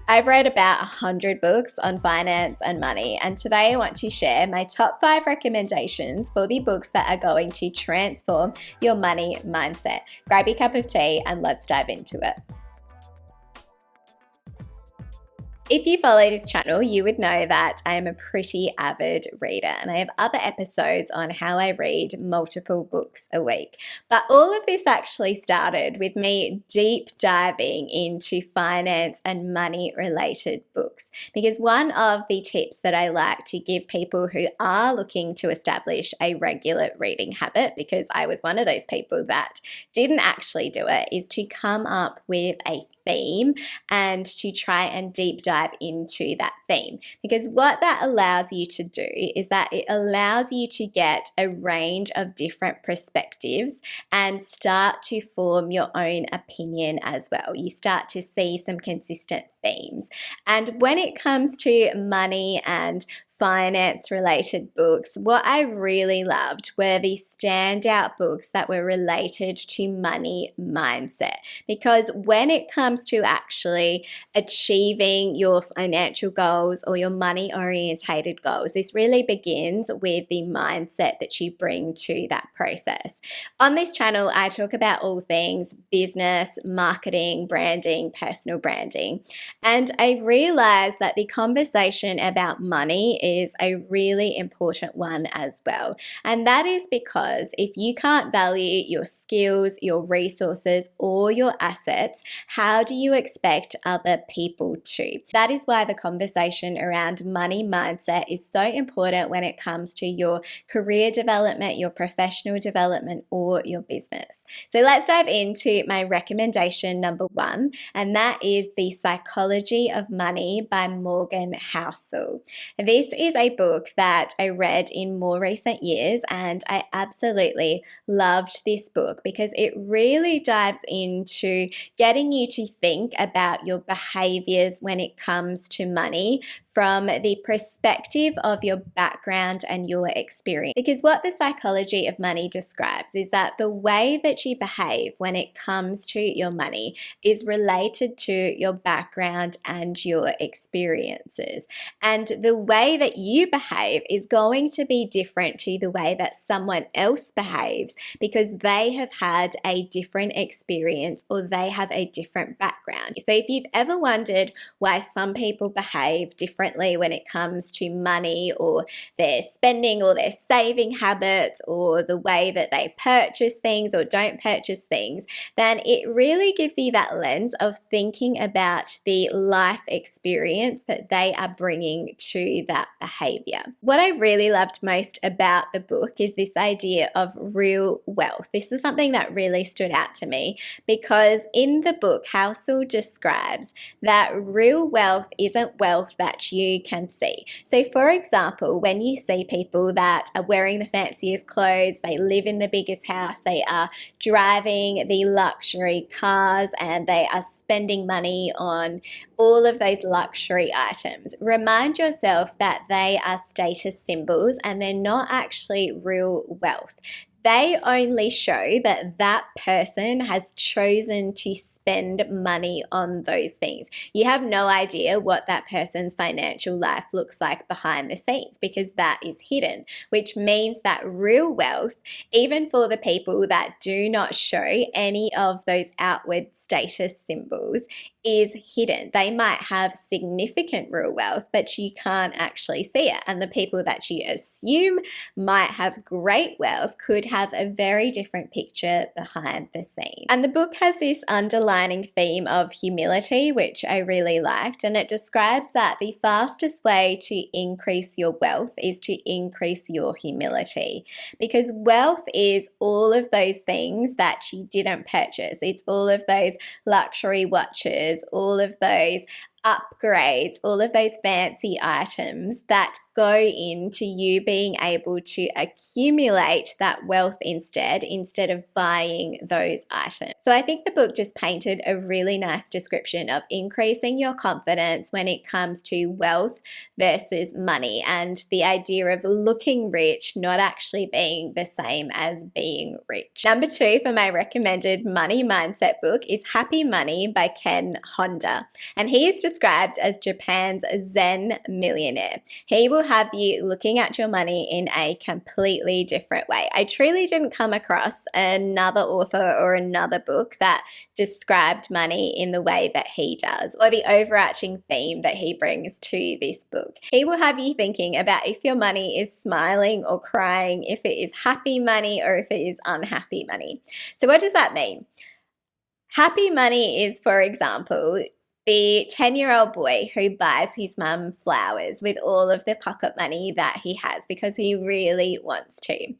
I've read about 100 books on finance and money, and today I want to share my top 5 recommendations for the books that are going to transform your money mindset. Grab your cup of tea and let's dive into it. If you follow this channel, you would know that I am a pretty avid reader, and I have other episodes on how I read multiple books a week. But all of this actually started with me deep diving into finance and money related books, because one of the tips that I like to give people who are looking to establish a regular reading habit, because I was one of those people that didn't actually do it, is to come up with a theme and to try and deep dive into that theme. Because what that allows you to do is that it allows you to get a range of different perspectives and start to form your own opinion as well. You start to see some consistent themes. And when it comes to money and finance related books, what I really loved were the standout books that were related to money mindset. Because when it comes to actually achieving your financial goals or your money orientated goals, this really begins with the mindset that you bring to that process. On this channel, I talk about all things business, marketing, branding, personal branding. And I realized that the conversation about money is a really important one as well. And that is because if you can't value your skills, your resources, or your assets, how do you expect other people to? That is why the conversation around money mindset is so important when it comes to your career development, your professional development, or your business. So let's dive into my recommendation number 1, and that is The Psychology of Money by Morgan Housel. This is a book that I read in more recent years, and I absolutely loved this book because it really dives into getting you to think about your behaviors when it comes to money from the perspective of your background and your experience. Because what the psychology of money describes is that the way that you behave when it comes to your money is related to your background and your experiences. And the way that you behave is going to be different to the way that someone else behaves because they have had a different experience or they have a different background. So if you've ever wondered why some people behave differently when it comes to money or their spending or their saving habits or the way that they purchase things or don't purchase things, then it really gives you that lens of thinking about the life experience that they are bringing to that behavior. What I really loved most about the book is this idea of real wealth. This is something that really stood out to me because in the book, Housel describes that real wealth isn't wealth that you can see. So for example, when you see people that are wearing the fanciest clothes, they live in the biggest house, they are driving the luxury cars, and they are spending money on all of those luxury items, remind yourself that they are status symbols and they're not actually real wealth. They only show that that person has chosen to spend money on those things. You have no idea what that person's financial life looks like behind the scenes because that is hidden, which means that real wealth, even for the people that do not show any of those outward status symbols, is hidden. They might have significant real wealth, but you can't actually see it. And the people that you assume might have great wealth could have a very different picture behind the scenes. And the book has this underlining theme of humility, which I really liked. And it describes that the fastest way to increase your wealth is to increase your humility. Because wealth is all of those things that you didn't purchase. It's all of those luxury watches, all of those upgrades, all of those fancy items that go into you being able to accumulate that wealth instead of buying those items. So I think the book just painted a really nice description of increasing your confidence when it comes to wealth versus money, and the idea of looking rich not actually being the same as being rich. Number 2 for my recommended money mindset book is Happy Money by Ken Honda, and he is described as Japan's Zen millionaire. He will have you looking at your money in a completely different way. I truly didn't come across another author or another book that described money in the way that he does, or the overarching theme that he brings to this book. He will have you thinking about if your money is smiling or crying, if it is happy money or if it is unhappy money. So what does that mean? Happy money is, for example, the 10-year-old boy who buys his mum flowers with all of the pocket money that he has because he really wants to.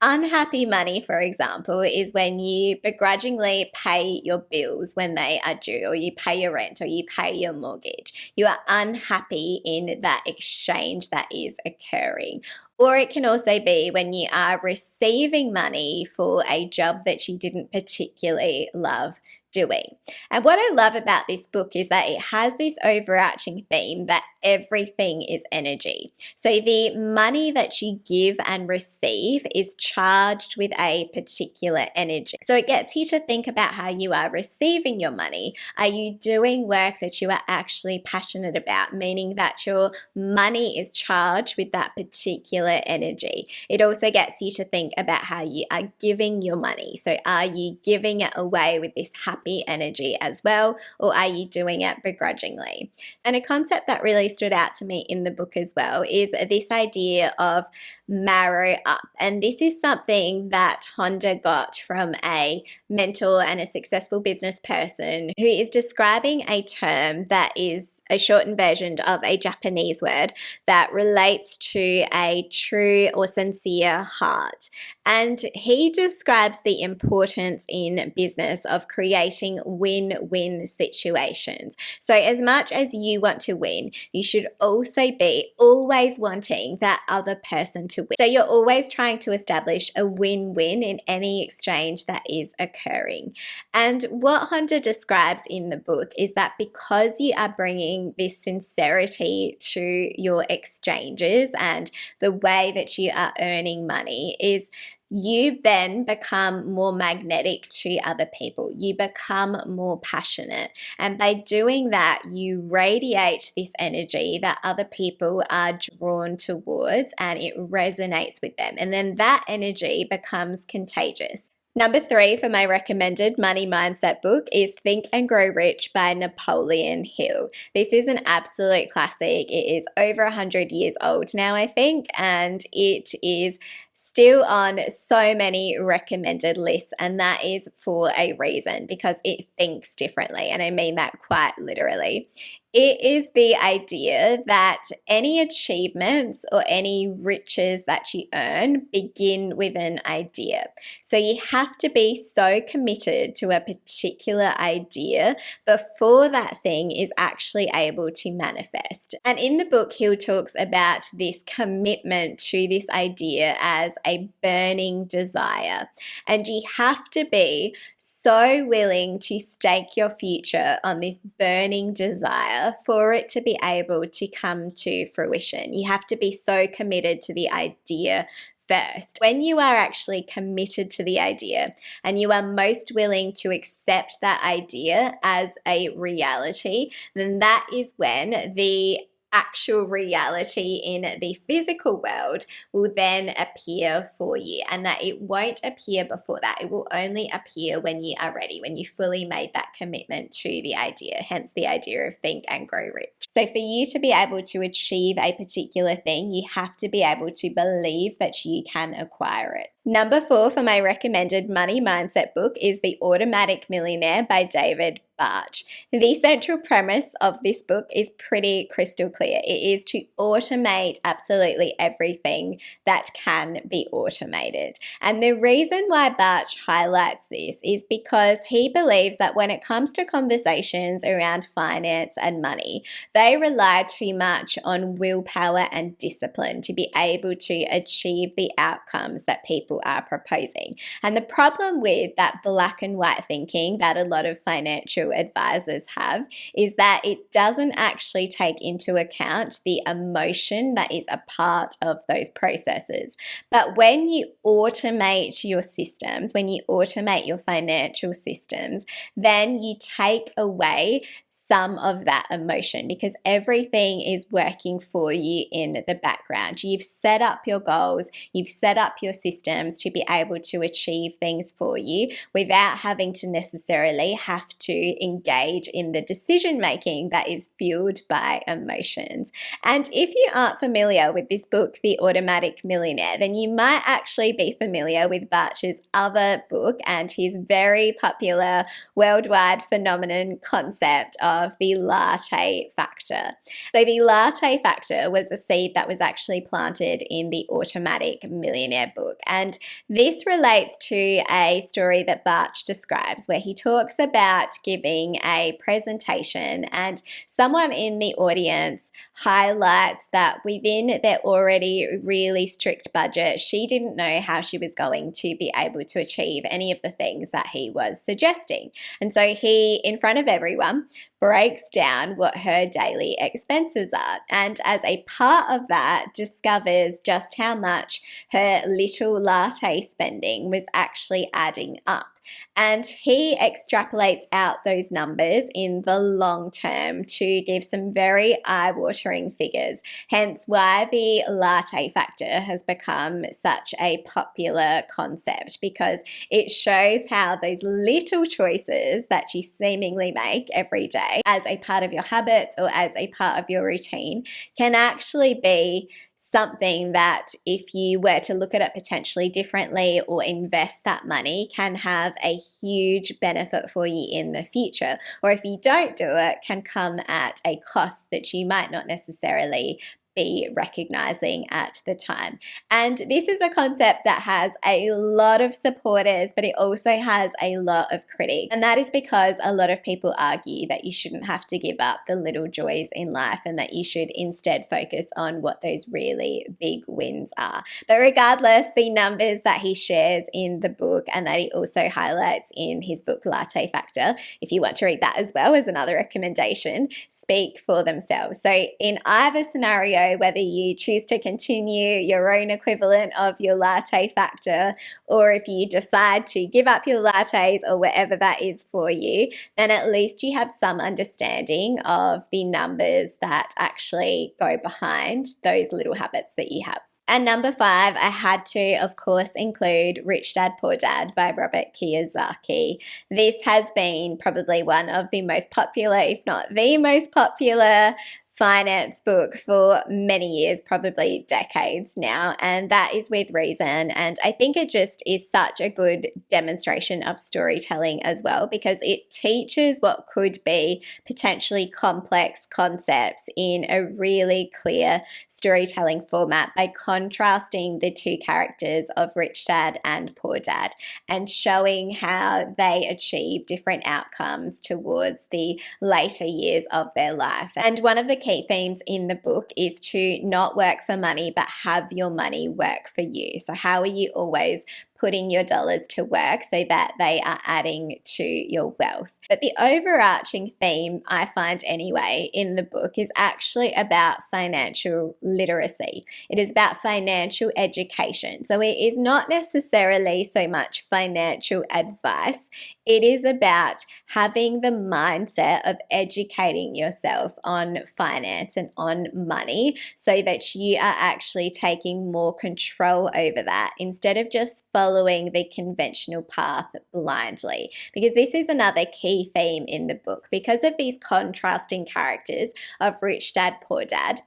Unhappy money, for example, is when you begrudgingly pay your bills when they are due, or you pay your rent, or you pay your mortgage. You are unhappy in that exchange that is occurring. Or it can also be when you are receiving money for a job that you didn't particularly love doing. And what I love about this book is that it has this overarching theme that everything is energy. So the money that you give and receive is charged with a particular energy. So it gets you to think about how you are receiving your money. Are you doing work that you are actually passionate about, meaning that your money is charged with that particular energy? It also gets you to think about how you are giving your money. So are you giving it away with this happy energy as well, or are you doing it begrudgingly? And a concept that really stood out to me in the book as well is this idea of marrow up. And this is something that Honda got from a mentor and a successful business person who is describing a term that is a shortened version of a Japanese word that relates to a true or sincere heart. And he describes the importance in business of creating win-win situations. So as much as you want to win, you should also be always wanting that other person to win. So you're always trying to establish a win-win in any exchange that is occurring. And what Honda describes in the book is that because you are bringing this sincerity to your exchanges and the way that you are earning money is you then become more magnetic to other people. You become more passionate. And by doing that, you radiate this energy that other people are drawn towards and it resonates with them. And then that energy becomes contagious. Number 3 for my recommended money mindset book is Think and Grow Rich by Napoleon Hill. This is an absolute classic. It is over 100 years old now, I think, and it is still on so many recommended lists, and that is for a reason, because it thinks differently, and I mean that quite literally. It is the idea that any achievements or any riches that you earn begin with an idea. So you have to be so committed to a particular idea before that thing is actually able to manifest. And in the book, Hill talks about this commitment to this idea as a burning desire. And you have to be so willing to stake your future on this burning desire for it to be able to come to fruition. You have to be so committed to the idea first. When you are actually committed to the idea and you are most willing to accept that idea as a reality, then that is when the actual reality in the physical world will then appear for you, and that it won't appear before that. It will only appear when you are ready, when you fully made that commitment to the idea, hence the idea of Think and Grow Rich. So for you to be able to achieve a particular thing, you have to be able to believe that you can acquire it. Number 4 for my recommended money mindset book is The Automatic Millionaire by David Barch. The central premise of this book is pretty crystal clear. It is to automate absolutely everything that can be automated. And the reason why Barch highlights this is because he believes that when it comes to conversations around finance and money, they rely too much on willpower and discipline to be able to achieve the outcomes that people are proposing. And the problem with that black and white thinking that a lot of financial advisors have is that it doesn't actually take into account the emotion that is a part of those processes. But when you automate your systems, when you automate your financial systems, then you take away some of that emotion because everything is working for you in the background. You've set up your goals, you've set up your systems to be able to achieve things for you without having to necessarily have to engage in the decision making that is fueled by emotions. And if you aren't familiar with this book, The Automatic Millionaire, then you might actually be familiar with Barch's other book and his very popular worldwide phenomenon concept of the latte factor. So the latte factor was a seed that was actually planted in the Automatic Millionaire book. And this relates to a story that Barch describes where he talks about giving a presentation and someone in the audience highlights that within their already really strict budget, she didn't know how she was going to be able to achieve any of the things that he was suggesting. And so he, in front of everyone, breaks down what her daily expenses are. And as a part of that, discovers just how much her little latte spending was actually adding up. And he extrapolates out those numbers in the long term to give some very eye-watering figures, hence why the latte factor has become such a popular concept, because it shows how those little choices that you seemingly make every day as a part of your habits or as a part of your routine can actually be something that if you were to look at it potentially differently or invest that money can have a huge benefit for you in the future. Or if you don't do it, can come at a cost that you might not necessarily be recognizing at the time. And this is a concept that has a lot of supporters, but it also has a lot of critics. And that is because a lot of people argue that you shouldn't have to give up the little joys in life and that you should instead focus on what those really big wins are. But regardless, the numbers that he shares in the book and that he also highlights in his book Latte Factor, if you want to read that as well as another recommendation, speak for themselves. So in either scenario, whether you choose to continue your own equivalent of your latte factor, or if you decide to give up your lattes or whatever that is for you, then at least you have some understanding of the numbers that actually go behind those little habits that you have. And number 5, I had to, of course, include Rich Dad, Poor Dad by Robert Kiyosaki. This has been probably one of the most popular, if not the most popular, finance book for many years, probably decades now, and that is with reason. And I think it just is such a good demonstration of storytelling as well, because it teaches what could be potentially complex concepts in a really clear storytelling format by contrasting the two characters of Rich Dad and Poor Dad and showing how they achieve different outcomes towards the later years of their life. And one of the key themes in the book is to not work for money, but have your money work for you. So how are you always putting your dollars to work so that they are adding to your wealth? But the overarching theme, I find anyway, in the book is actually about financial literacy. It is about financial education. So it is not necessarily so much financial advice. It is about having the mindset of educating yourself on finance and on money so that you are actually taking more control over that instead of just following the conventional path blindly. Because this is another key theme in the book. Because of these contrasting characters of Rich Dad, Poor Dad,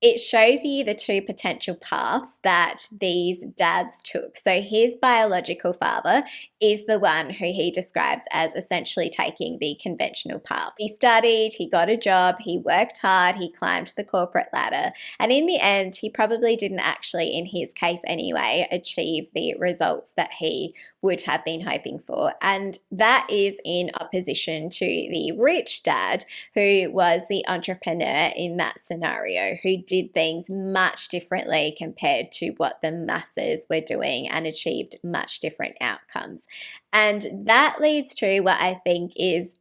it shows you the two potential paths that these dads took. So his biological father is the one who he describes as essentially taking the conventional path. He studied, he got a job, he worked hard, he climbed the corporate ladder, and in the end, he probably didn't actually, in his case anyway, achieve the results that he would have been hoping for. And that is in opposition to the rich dad, who was the entrepreneur in that scenario, who did things much differently compared to what the masses were doing and achieved much different outcomes. And that leads to what I think is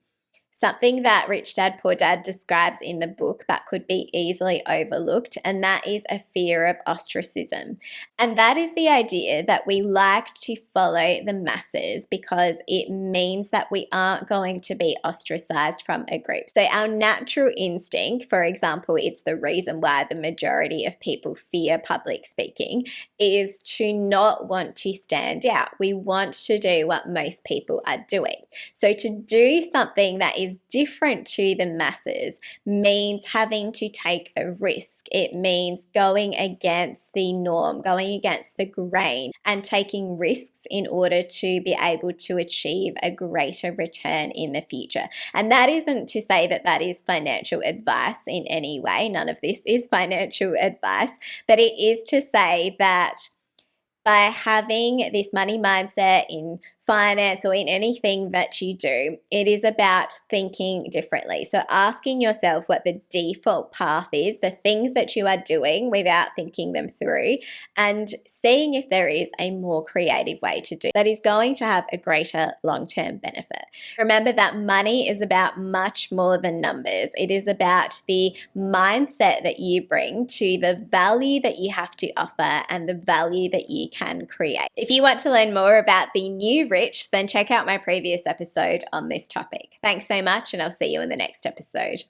something that Rich Dad Poor Dad describes in the book that could be easily overlooked, and that is a fear of ostracism. And that is the idea that we like to follow the masses because it means that we aren't going to be ostracized from a group. So our natural instinct, for example, it's the reason why the majority of people fear public speaking, is to not want to stand out. We want to do what most people are doing. So to do something that is different to the masses means having to take a risk. It means going against the norm, going against the grain, and taking risks in order to be able to achieve a greater return in the future. And that isn't to say that that is financial advice in any way. None of this is financial advice, but it is to say that by having this money mindset in finance or in anything that you do, it is about thinking differently. So asking yourself what the default path is, the things that you are doing without thinking them through, and seeing if there is a more creative way to do that is going to have a greater long-term benefit. Remember that money is about much more than numbers. It is about the mindset that you bring to the value that you have to offer and the value that you can create. If you want to learn more about the new rich, then check out my previous episode on this topic. Thanks so much, and I'll see you in the next episode.